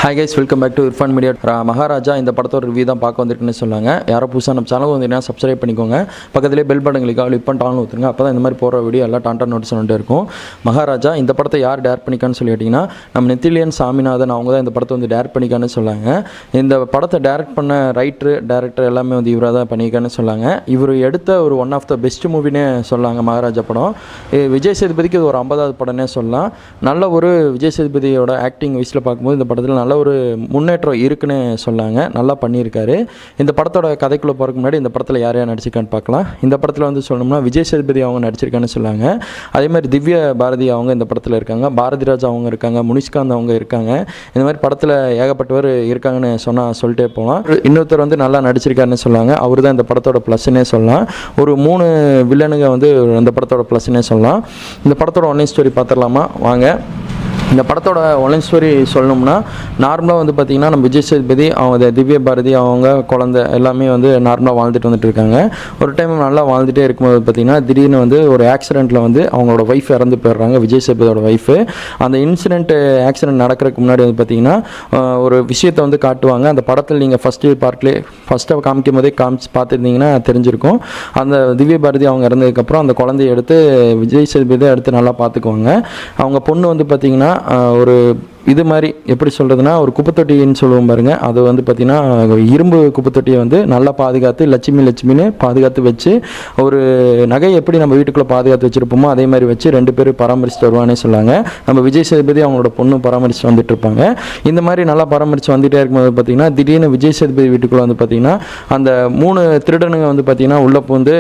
Hi guys, welcome back to Irfan media. Maharaja இந்த படத்தோட review தான் பார்க்க வந்துருக்குன்னு சொன்னாங்க. யாரோ புதுசாக நம்ம சேனல் வந்தீங்கன்னா சப்ஸ்கிரைப் பண்ணிக்கோங்க. பக்கத்துலேயே பெல் பட்டன் கிளிக் இப்போ டான் ஊற்றுங்க. அப்போ தான் இந்த மாதிரி போகிற வீடியோ எல்லாம் டான் நோட்டீஸ் வந்துட்டு இருக்கும். மகாராஜா இந்த படத்தை யார் டேரக்ட் பண்ணிக்கான்னு சொல்லி கேட்டிங்கன்னா, நம்ம நெத்திலியன் சாமிநாதன் அவங்க தான் இந்த படத்தை வந்து டேரக்ட் பண்ணிக்கான்னு சொன்னாங்க. இந்த படத்தை டேரக்ட் பண்ண டேரக்டர் எல்லாமே வந்து இவராக தான் பண்ணிக்கான்னு சொன்னாங்க. இவர் எடுத்த ஒரு ஒன் ஆஃப் த பெஸ்ட் மூவினே சொல்லாங்க மகாராஜா படம். விஜய் சேதுபதிக்கு இது ஒரு 50வது படம்னே சொல்லலாம். நல்ல ஒரு விஜய் சேதுபதியோட ஆக்டிங் வயசில் பார்க்கும்போது இந்த படத்தில் நல்ல ஒரு முன்னேற்றம் இருக்குன்னு சொன்னாங்க. நல்லா பண்ணியிருக்காரு. இந்த படத்தோட கதைக்குள்ளே போகிறதுக்கு முன்னாடி இந்த படத்தில் யார் யார் நடிச்சிருக்கான்னு பார்க்கலாம். இந்த படத்தில் வந்து சொல்லணும்னா விஜய் சேதுபதி அவங்க நடிச்சிருக்கான்னு சொன்னாங்க. அதே மாதிரி திவ்யா பாரதி அவங்க இந்த படத்தில் இருக்காங்க. பாரதிராஜ் அவங்க இருக்காங்க. முனிஷ்காந்த் அவங்க இருக்காங்க. இந்த மாதிரி படத்தில் ஏகப்பட்டவர் இருக்காங்கன்னு சொல்லிட்டே போகலாம். இன்னொருத்தர் வந்து நல்லா நடிச்சிருக்காருன்னு சொன்னாங்க. அவர் தான் இந்த படத்தோட ப்ளஸ்ன்னே சொல்லலாம். ஒரு 3 வில்லனுங்க வந்து இந்த படத்தோட ப்ளஸ்ன்னே சொல்லலாம். இந்த படத்தோட ஒன்லைன் ஸ்டோரி பார்த்துடலாமா வாங்க. இந்த படத்தோட ஒன்லைன் ஸ்டோரி சொல்லணும்னா, நார்மலாக வந்து பார்த்திங்கன்னா நம்ம விஜய் சேதுபதி அவங்க திவ்யா பாரதி அவங்க குழந்தை எல்லாமே வந்து நார்மலாக வாழ்ந்துட்டு வந்துட்டு இருக்காங்க. ஒரு டைம் நல்லா வாழ்ந்துகிட்டே இருக்கும்போது பார்த்திங்கன்னா திடீர்னு வந்து ஒரு ஆக்சிடெண்ட்டில் வந்து அவங்களோட ஒய்ஃப் இறந்து போயிடுறாங்க. விஜய் சேதுபதியோட ஒய்ஃபு. அந்த ஆக்சிடெண்ட் நடக்கிறதுக்கு முன்னாடி வந்து பார்த்திங்கன்னா ஒரு விஷயத்தை வந்து காட்டுவாங்க. அந்த படத்தில் நீங்கள் ஃபஸ்ட்டாக காமிக்கும் போதே பார்த்துருந்தீங்கன்னா தெரிஞ்சிருக்கும். அந்த திவ்யா பாரதி அவங்க இறந்ததுக்கப்புறம் அந்த குழந்தைய எடுத்து விஜய் சேதுபதி எடுத்து நல்லா பார்த்துக்குவாங்க. அவங்க பொண்ணு வந்து பார்த்திங்கன்னா ஒரு இது மாதிரி எப்படி சொல்கிறதுனா, ஒரு குப்பைத்தொட்டின்னு சொல்லுவோம் பாருங்க. அது வந்து பார்த்திங்கன்னா இரும்பு குப்பைத்தொட்டியை வந்து நல்லா பாதுகாத்து லட்சுமின்னு பாதுகாத்து வச்சு, ஒரு நகை எப்படி நம்ம வீட்டுக்குள்ளே பாதுகாத்து வச்சுருப்போமோ அதே மாதிரி வச்சு 2 பேர் பராமரிச்சுட்டு வருவானே சொல்லாங்க. நம்ம விஜய் சேதுபதி அவங்களோட பொண்ணு பராமரிச்சுட்டு வந்துட்டு இருப்பாங்க. இந்த மாதிரி நல்லா பராமரித்து வந்துகிட்டே இருக்கும்போது பார்த்திங்கன்னா திடீர்னு விஜய் சேதுபதி வீட்டுக்குள்ளே வந்து பார்த்திங்கன்னா அந்த 3 திருடனுங்க வந்து பார்த்திங்கன்னா உள்ளே வந்து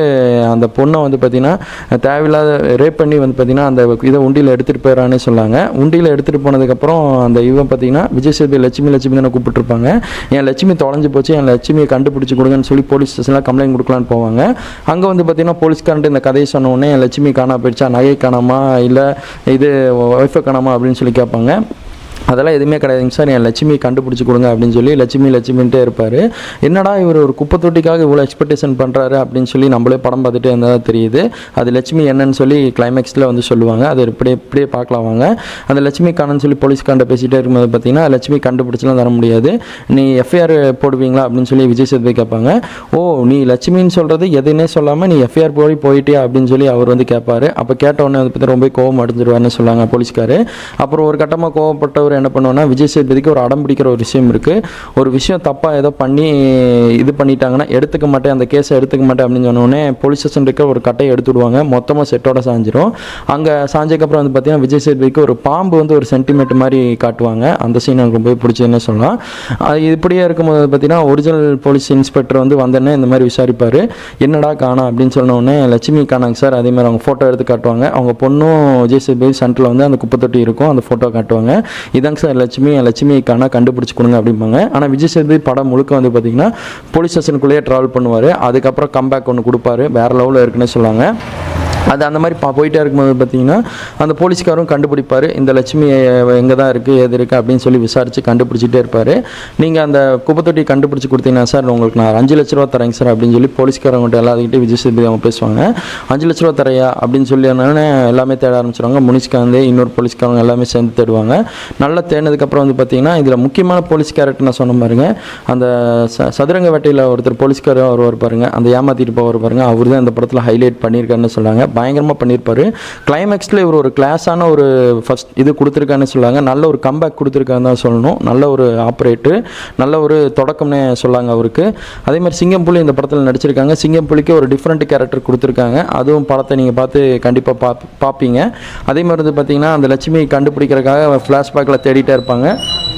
அந்த பொண்ணை வந்து பார்த்திங்கன்னா தேவையில்லாத ரேப் பண்ணி வந்து பார்த்திங்கன்னா அந்த இதை உண்டியில் எடுத்துகிட்டு போயிடறானே சொன்னாங்க. உண்டியில் எடுத்துகிட்டு போனதுக்கப்புறம் அந்த இவன் பார்த்தீங்கன்னா விஜய் சேதுபதி லட்சுமி தானே கூப்பிட்டுருப்பாங்க. என் லட்சுமி தொலைஞ்சு போச்சு, என் லட்சுமியை கண்டுபிடிச்சி கொடுங்கன்னு சொல்லி போலீஸ் ஸ்டேஷனில் கம்ப்ளைண்ட் கொடுக்கலான்னு போவாங்க. அங்கே வந்து பார்த்தீங்கன்னா போலீஸ்காரன்ட்டு இந்த கதையை சொன்ன உடனே என் லட்சுமி காணா போயிடுச்சா, நகை காணாமா இல்லை இது ஒய்ஃபை காணாமா அப்படின்னு சொல்லி கேட்பாங்க. அதெல்லாம் எதுவுமே கிடையாதுங்க சார், என் லட்சுமி கண்டுபிடிச்சி கொடுங்க அப்படின்னு சொல்லி லட்சுமின்ட்டே இருப்பார். என்னடா இவர் ஒரு குப்பை தொட்டிக்காக இவ்வளோ எக்ஸ்பெக்டேஷன் பண்ணுறாரு அப்படின்னு சொல்லி நம்மளே படம் பார்த்துட்டே இருந்தால் தெரியுது. அது லட்சுமி என்னன்னு சொல்லி கிளைமேக்ஸில் வந்து சொல்லுவாங்க. அது இப்படியே பார்க்கலாம் வாங்க. அந்த லட்சுமி காணன்னு சொல்லி போலீஸ்காண்ட பேசிகிட்டே இருக்கும்போது பார்த்தீங்கன்னா லட்சுமி கண்டுபிடிச்சலாம் தர முடியாது, நீ எஃப்ஐஆர் போடுவீங்களா அப்படின்னு சொல்லி விஜய் சேதுபதி கேட்பாங்க. ஓ, நீ லட்சுமின்னு சொல்கிறது எதுன்னே சொல்லாமல் நீ எஃப்ஐஆர் போயிட்டியா அப்படின்னு சொல்லி அவர் வந்து கேட்பார். அப்போ கேட்ட உடனே அதை பற்றி ரொம்ப கோவம் அடைஞ்சிருவார்னு சொல்லாங்க போலீஸ்கார். அப்புறம் ஒரு கட்டமாக கோவப்பட்டவர் என்ன பண்ணுவோன்னா, விஜய் சேதுபதிக்கு ஒரு அடம் பிடிக்கிற ஒரு விஷயம் இருக்குது. ஒரு விஷயம் தப்பாக ஏதோ பண்ணி இது பண்ணிட்டாங்கன்னா எடுத்துக்க மாட்டேன், அந்த கேஸை எடுத்துக்க மாட்டேன் அப்படின்னு சொன்னோடனே போலீஸ் ஸ்டேஷன் இருக்க ஒரு கட்டையை எடுத்து விடுவாங்க. மொத்தமாக செட்டோட சாஞ்சிரும். அங்கே சாஞ்சதுக்கப்புறம் வந்து பார்த்தீங்கன்னா விஜய் சேதுபதிக்கு ஒரு பாம்பு வந்து ஒரு சென்டிமீட் மாதிரி காட்டுவாங்க. அந்த சீன் எனக்கு ரொம்ப பிடிச்சதுன்னு சொல்லலாம். அது இப்படியே இருக்கும்போது பார்த்தீங்கன்னா ஒரிஜினல் போலீஸ் இன்ஸ்பெக்டர் வந்து வந்தோடனே இந்த மாதிரி விசாரிப்பார். என்னடா காணா அப்படின்னு சொன்னோடனே லட்சுமி காணாங்க சார். அதே மாதிரி அவங்க ஃபோட்டோ எடுத்து காட்டுவாங்க. அவங்க பொண்ணும் விஜய் சேதுபதி சென்டரில் வந்து அந்த குப்பை தொட்டி இருக்கும், அந்த ஃபோட்டோ காட்டுவாங்க. இதாங்க சார் லட்சுமிக்கான கண்டுபிடிச்சி கொடுங்க அப்படிம்பாங்க. ஆனால் விஜய் சேதுபதி படம் முழுக்க வந்து பார்த்தீங்கன்னா போலீஸ் ஸ்டேஷனுக்குள்ளேயே ட்ராவல் பண்ணுவார். அதுக்கப்புறம் கம்பேக் ஒன்று கொடுப்பாரு, வேறு லெவலில் இருக்குன்னு சொல்லாங்க. அது அந்த மாதிரி போயிட்டே இருக்கும்போது பார்த்தீங்கன்னா அந்த போலீஸ்காரும் கண்டுபிடிப்பார். இந்த லட்சுமி எங்கே தான் இருக்குது ஏது இருக்குது அப்படின்னு சொல்லி விசாரித்து கண்டுபிடிச்சிட்டே இருப்பார். நீங்கள் அந்த குப்பைத்தொட்டி கண்டுபிடிச்சி கொடுத்தீங்கன்னா சார் உங்களுக்கு நான் 5 லட்ச ரூபா தரேங்க சார் அப்படின்னு சொல்லி போலீஸ்காரங்கிட்ட எல்லாத்துக்கிட்டே விஜய் சேதுபதி அவங்க பேசுவாங்க. 5 லட்ச ரூபா தரையா அப்படின்னு சொல்லி எல்லாமே தேட ஆரம்பிச்சிடுவாங்க. முனிஷ்காந்த் இன்னொரு போலீஸ்காரங்க எல்லாமே சேர்ந்து தேடுவாங்க. நல்லா தேடினதுக்கப்புறம் வந்து பார்த்தீங்கன்னா இதில் முக்கியமான போலீஸ் கேரக்டர் நான் சொன்ன பாருங்க, அந்த சதுரங்க வேட்டையில் ஒருத்தர் போலீஸ்காரர் அவர் பாருங்க, அந்த ஏமாற்றிட்டு போவார் பாருங்க, அவர் தான் இந்த படத்தில் ஹைலைட் பண்ணியிருக்காருன்னு சொன்னாங்க. பயங்கரமாக பண்ணியிருப்பார். கிளைமேக்ஸில் இவர் ஒரு கிளாஸான ஒரு ஃபஸ்ட் இது கொடுத்துருக்கான்னு சொல்லாங்க. நல்ல ஒரு கம்பேக் கொடுத்துருக்கான்னு தான் சொல்லணும். நல்ல ஒரு ஆப்ரேட்டர், நல்ல ஒரு தொடக்கம்னே சொல்லாங்க அவருக்கு. அதே மாதிரி சிங்கம்புலி இந்த படத்தில் நடிச்சிருக்காங்க. சிங்கம்புலிக்கு ஒரு டிஃப்ரெண்ட் கேரக்டர் கொடுத்துருக்காங்க. அதுவும் படத்தை நீங்கள் பார்த்து கண்டிப்பாக பார்ப்பீங்க. அதே மாதிரி வந்து பார்த்தீங்கன்னா அந்த லட்சுமி கண்டுபிடிக்கிறதுக்காக ஃப்ளாஷ்பேக்கில் தேடிட்டே இருப்பாங்க.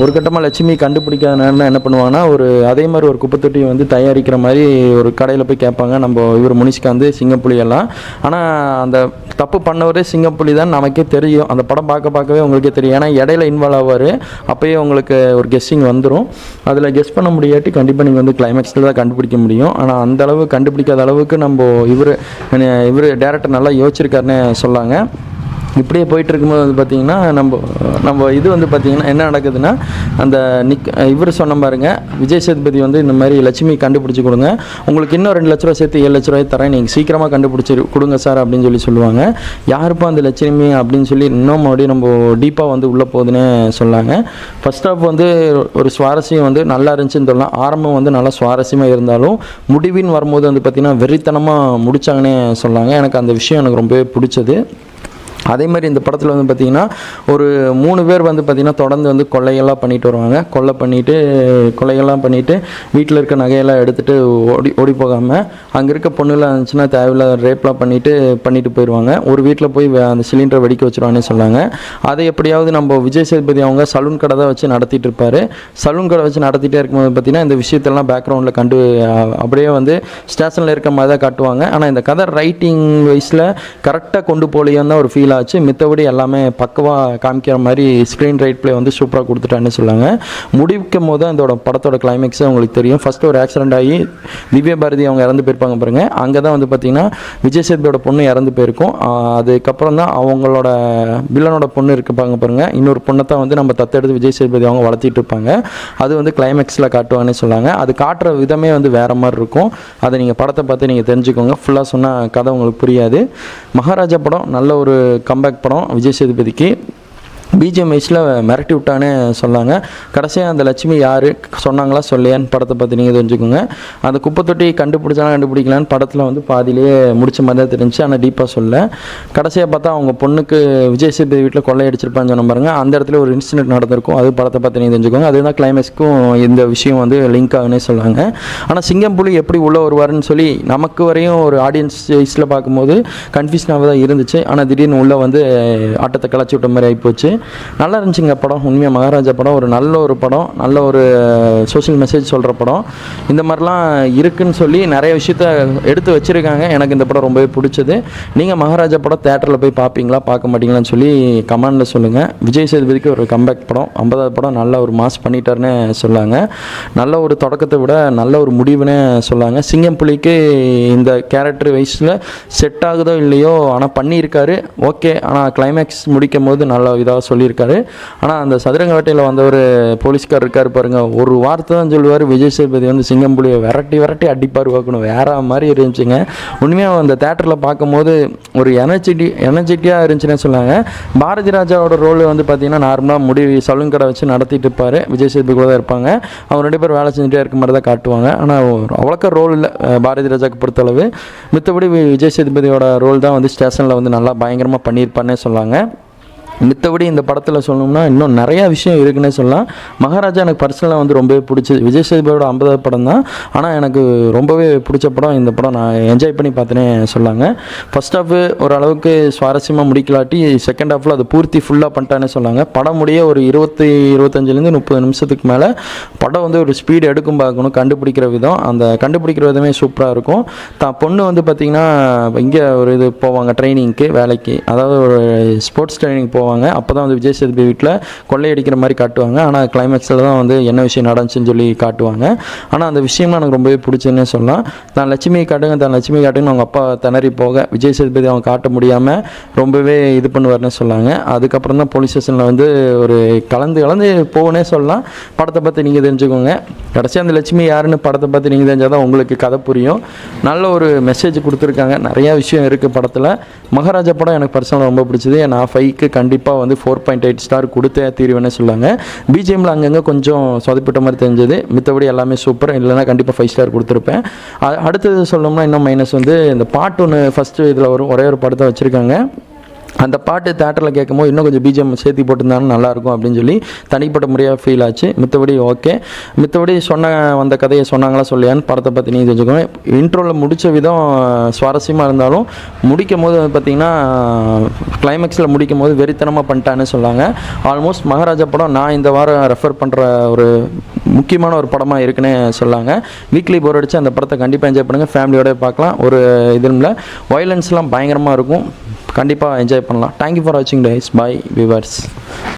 ஒரு கட்டமாக லட்சுமி கண்டுபிடிக்காத நேரம் என்ன பண்ணுவாங்கன்னா அதே மாதிரி ஒரு குப்பைத்தொட்டியை வந்து தயாரிக்கிற மாதிரி ஒரு கடையில் போய் கேட்பாங்க நம்ம இவர் முனிஷ்காந்த் சிங்கப்புலி எல்லாம். ஆனால் அந்த தப்பு பண்ணவரே சிங்கப்புலி தான் நமக்கே தெரியும். அந்த படம் பார்க்கவே உங்களுக்கே தெரியும். ஏன்னா இடையில இன்வால்வ் ஆவார். அப்போயே உங்களுக்கு ஒரு கெஸ்ஸிங் வந்துடும். அதில் கெஸ் பண்ண முடியாட்டி கண்டிப்பாக நீங்கள் வந்து கிளைமேக்ஸில் தான் கண்டுபிடிக்க முடியும். ஆனால் அந்த அளவு கண்டுபிடிக்காத அளவுக்கு இவர் டேரக்டர் நல்லா யோசிச்சிருக்காருன்னு சொல்லாங்க. இப்படியே போயிட்டு இருக்கும்போது வந்து பார்த்திங்கன்னா நம்ம இது வந்து பார்த்திங்கன்னா என்ன நடக்குதுன்னா, அந்த இவர் சொன்ன பாருங்க, விஜய் சேதுபதி வந்து இந்த மாதிரி லட்சுமி கண்டுபிடிச்சி கொடுங்க, உங்களுக்கு இன்னும் 2 லட்ச ரூபா சேர்த்து 7 லட்ச ரூபாய் தரேன், நீங்கள் சீக்கிரமாக கண்டுபிடிச்சி கொடுங்க சார் அப்படின்னு சொல்லுவாங்க. யாருப்பா அந்த லட்சுமி அப்படின்னு சொல்லி இன்னும் மறுபடியும் நம்ம டீப்பாக வந்து உள்ளே போகுதுன்னு சொன்னாங்க. ஃபர்ஸ்ட் ஆஃப் வந்து ஒரு சுவாரஸ்யம் வந்து நல்லா இருந்துச்சுன்னு சொல்லலாம். ஆரம்பம் வந்து நல்லா சுவாரஸ்யமாக இருந்தாலும் முடிவின் வரும்போது வந்து பார்த்திங்கன்னா வெறித்தனமாக முடித்தாங்கன்னே சொன்னாங்க. எனக்கு அந்த விஷயம் எனக்கு ரொம்பவே பிடிச்சது. அதே மாதிரி இந்த படத்தில் வந்து பார்த்திங்கன்னா ஒரு 3 பேர் வந்து பார்த்திங்கன்னா தொடர்ந்து வந்து கொள்ளையெல்லாம் பண்ணிட்டு வருவாங்க. கொள்ளையெல்லாம் பண்ணிவிட்டு வீட்டில் இருக்க நகையெல்லாம் எடுத்துகிட்டு ஓடி போகாமல் அங்கே இருக்க பொண்ணுலாம் இருந்துச்சுன்னா தேவையில்லாத ரேப்லாம் பண்ணிட்டு போயிடுவாங்க. ஒரு வீட்டில் போய் அந்த சிலிண்டரை வெடிக்க வச்சுருவான்னு சொன்னாங்க. அதை எப்படியாவது நம்ம விஜய் சேதுபதி அவங்க சலூன் கடை தான் வச்சு நடத்திட்டு இருப்பார். சலூன் கடை வச்சு நடத்திட்டே இருக்கும்போது பார்த்திங்கன்னா இந்த விஷயத்தெல்லாம் பேக்ரவுண்டில் அப்படியே வந்து ஸ்டேஷனில் இருக்க மாதிரி தான் காட்டுவாங்க. ஆனால் இந்த கதை ரைட்டிங் வைஸில் கரெக்டாக கொண்டு போலியோன்னு தான் ஒரு ஃபீல் ஆச்சு. மித்தபடி எல்லாமே பக்கவாக காமிக்கிற மாதிரி ஸ்க்ரீன் ரைட் பிளே வந்து சூப்பராக கொடுத்துட்டான்னு சொல்லாங்க. முடிக்கும் போது அந்த படத்தோட கிளைமேக்ஸே உங்களுக்கு தெரியும். ஃபஸ்ட்டு ஒரு ஆக்சிடென்ட் ஆகி திவ்யா பாரதி அவங்க இறந்து போயிருப்பாங்க பாருங்க. அங்கே தான் வந்து பார்த்திங்கன்னா விஜய் சேதுபதியோட பொண்ணு இறந்து போயிருக்கும். அதுக்கப்புறம் தான் அவங்களோட வில்லனோட பொண்ணு இருப்பாங்க பாருங்க, இன்னொரு பொண்ணை தான் வந்து நம்ம தத்தெடுத்து விஜய் சேதுபதி அவங்க வளர்த்திட்டு இருப்பாங்க. அது வந்து கிளைமேக்ஸில் காட்டுவாங்கன்னு சொன்னாங்க. அது காட்டுற விதமே வந்து வேறு மாதிரி இருக்கும். அதை நீங்கள் படத்தை பார்த்து நீங்கள் தெரிஞ்சுக்கோங்க. ஃபுல்லாக சொன்னால் கதை உங்களுக்கு புரியாது. மகாராஜா படம் நல்ல ஒரு கம்பேக் படம் விஜய் சேதுபதிக்கு. பிஜிஎம் வைஸில் மிரட்டி விட்டானே சொன்னாங்க. கடைசியாக அந்த லட்சுமி யார் சொன்னாங்களா சொல்லையான்னு படத்தை பற்றி நீங்கள் தெரிஞ்சுக்கோங்க. அந்த குப்பை தொட்டி கண்டுபிடிக்கலான்னு படத்தில் வந்து பாதியிலேயே முடிச்ச மாதிரி தான் தெரிஞ்சு, ஆனால் டீப்பாக சொல்ல. கடைசியாக பார்த்தா அவங்க பொண்ணுக்கு விஜய் சேதுபதி வீட்டில் கொள்ளையடிச்சிருப்பான்னு சொன்ன பாருங்க. அந்த இடத்துல ஒரு இன்சிடென்ட் நடந்திருக்கும். அது படத்தை பற்றி நீங்கள் தெரிஞ்சுக்கோங்க. அதுதான் கிளைமேக்ஸ்க்கும் இந்த விஷயம் வந்து லிங்க் ஆகுன்னே சொன்னாங்க. ஆனால் சிங்கம் புலி எப்படி உள்ளே வருவாருன்னு சொல்லி நமக்கு வரையும் ஒரு ஆடியன்ஸ் வைஸில் பார்க்கும்போது கன்ஃபியூஷனாக தான் இருந்துச்சு. ஆனால் திடீர்னு உள்ளே வந்து ஆட்டத்தை கலைச்சி விட்ட மாதிரி ஆகிப்போச்சு. நல்லா இருந்துச்சுங்க படம். உண்மையாக மகாராஜா படம் ஒரு நல்ல படம், நல்ல ஒரு சோஷியல் மெசேஜ் சொல்கிற படம். இந்த மாதிரிலாம் இருக்குன்னு சொல்லி நிறைய விஷயத்த எடுத்து வச்சுருக்காங்க. எனக்கு இந்த படம் ரொம்பவே பிடிச்சது. நீங்கள் மகாராஜா படம் தேட்டரில் போய் பார்ப்பீங்களா பார்க்க மாட்டீங்களான்னு சொல்லி கமெண்டில் சொல்லுங்கள். விஜய் சேதுபதிக்கு ஒரு கம்பேக் படம், 50வது படம், நல்ல ஒரு மாஸ் பண்ணிட்டாருன்னு சொல்லாங்க. நல்ல ஒரு தொடக்கத்தை விட நல்ல ஒரு முடிவுன்னு சொல்லாங்க. சிங்கம் புலிக்கு இந்த கேரக்டர் வைஸில் செட் ஆகுதோ இல்லையோ, ஆனால் பண்ணியிருக்காரு ஓகே. ஆனால் கிளைமேக்ஸ் முடிக்கும் போது நல்ல இதாக சொல்லியிருக்காரு. ஆனால் அந்த சதுரங்க வேட்டையில் வந்த ஒரு போலீஸ்கார் இருக்கார் பாருங்க, ஒரு வார்த்தை தான் சொல்லுவார். விஜய் சேதுபதி வந்து சிங்கம் புலியை விரட்டி அடிப்பார் பார்க்கணும், வேற மாதிரி இருந்துச்சுங்க. உண்மையாக அந்த தேட்டரில் பார்க்கும்போது ஒரு எனர்ஜெட்டியாக இருந்துச்சுன்னு சொன்னாங்க. பாரதி ராஜாவோட ரோல் வந்து பார்த்தீங்கன்னா நார்மலாக சலூன் கடை வச்சு நடத்திட்டு இருப்பார். விஜய் சேதுபதி கூட தான் இருப்பாங்க. அவங்க 2 பேர் வேலை செஞ்சுட்டே இருக்க மாதிரி தான் காட்டுவாங்க. ஆனால் அவ்வளோக்கா ரோல் இல்லை பாரதி ராஜாவுக்கு பொறுத்தளவு. மித்தபடி விஜய் சேதுபதியோட ரோல் தான் வந்து ஸ்டேஷனில் வந்து நல்லா பயங்கரமாக பண்ணியிருப்பான்னே சொன்னாங்க. மித்தபடி இந்த படத்தில் சொல்லணும்னா இன்னும் நிறையா விஷயம் இருக்குன்னே சொல்லலாம். மகாராஜா எனக்கு பர்சனலாக வந்து ரொம்பவே பிடிச்சது. விஜய் சேதுபதியோட 50வது படம் தான், ஆனால் எனக்கு ரொம்பவே பிடிச்ச படம் இந்த படம். நான் என்ஜாய் பண்ணி பார்த்தேனே சொல்லாங்க. ஃபர்ஸ்ட் ஹாஃப் ஓரளவுக்கு சுவாரஸ்யமாக முடிக்கலாட்டி செகண்ட் ஹாஃபில் அது பூர்த்தி ஃபுல்லாக பண்ணிட்டானே சொன்னாங்க. படம் முடிய ஒரு 25 30 நிமிஷத்துக்கு மேலே படம் வந்து ஒரு ஸ்பீடு எடுக்கும் பார்க்கணும். கண்டுபிடிக்கிற விதம், அந்த கண்டுபிடிக்கிற விதமே சூப்பராக இருக்கும். பொண்ணு வந்து பார்த்திங்கன்னா இங்கே ஒரு இது போவாங்க ட்ரைனிங்க்கு, வேலைக்கு, அதாவது ஒரு ஸ்போர்ட்ஸ் ட்ரைனிங் போவாங்க. அப்போ தான் வந்து விஜய் சேதுபதி வீட்டில் கொள்ளையடிக்கிற மாதிரி காட்டுவாங்க. ஆனால் கிளைமேக்ஸில் தான் வந்து என்ன விஷயம் நடந்துச்சுன்னு சொல்லி காட்டுவாங்க. ஆனால் அந்த விஷயம்லாம் எனக்கு ரொம்பவே பிடிச்சுன்னே சொல்லலாம். தான் லட்சுமி காட்டுங்கன்னு அவங்க அப்பா திணறி போக விஜய் சேதுபதி அவங்க காட்ட முடியாமல் ரொம்பவே இது பண்ணுவார்னு சொன்னாங்க. அதுக்கப்புறம் தான் போலீஸ் ஸ்டேஷனில் வந்து ஒரு கலந்து போகனே சொல்லலாம். படத்தை பற்றி நீங்கள் தெரிஞ்சுக்கோங்க. கடைசியாக அந்த லட்சுமி யாருன்னு படத்தை பற்றி நீங்கள் தெரிஞ்சால் தான் உங்களுக்கு கதை புரியும். நல்ல ஒரு மெசேஜ் கொடுத்துருக்காங்க. நிறையா விஷயம் இருக்குது படத்தில். மகாராஜா படம் எனக்கு பர்சனலாக ரொம்ப பிடிச்சது. நான் 5க்கு கண்டிப்பாக வந்து 4.8 ஸ்டார் கொடுத்தே தீர்வேன்னு சொல்லுவாங்க. பிஜிஎம்மில் அங்கங்கே கொஞ்சம் சொதப்பிட்ட மாதிரி தெரிஞ்சது. மித்தபடி எல்லாமே சூப்பர். இல்லைனா கண்டிப்பாக 5 ஸ்டார் கொடுத்துருப்பேன். அடுத்தது சொல்லணும்னா இன்னும் மைனஸ் வந்து இந்த பாட்டு ஒன்று ஃபஸ்ட்டு இதில் வரும், ஒரே ஒரு படத்தை வச்சுருக்காங்க. அந்த பாட்டு தேட்டரில் கேட்கும்போது இன்னும் கொஞ்சம் பிஜிஎம் சேர்த்து போட்டிருந்தாலும் நல்லாயிருக்கும் அப்படின்னு சொல்லி தனிப்பட்ட முறையாக ஃபீல் ஆச்சு. மித்தபடி ஓகே. மித்தபடி வந்த கதையை சொன்னாங்களா சொல்லியான்னு படத்தை பற்றி நீங்கள் தெரிஞ்சுக்கோங்க. இன்ட்ரோவில் முடித்த விதம் சுவாரஸ்யமாக இருந்தாலும் முடிக்கும் போது வந்து பார்த்திங்கன்னா கிளைமேக்ஸில் முடிக்கும் போது வெறித்தனமாக பண்ணிட்டான்னு சொன்னாங்க. ஆல்மோஸ்ட் மகாராஜா படம் நான் இந்த வாரம் ரெஃபர் பண்ணுற ஒரு முக்கியமான ஒரு படமாக இருக்குன்னு சொல்லாங்க. வீக்லி போர் அடித்து அந்த படத்தை கண்டிப்பாக என்ஜாய் பண்ணுங்கள். ஃபேமிலியோட பார்க்கலாம். ஒரு இதில் வயலன்ஸ்லாம் பயங்கரமாக இருக்கும். கண்டிப்பாக என்ஜாய் பண்ணலாம். தேங்க்யூ ஃபார் வாட்சிங் கைஸ். Bye viewers.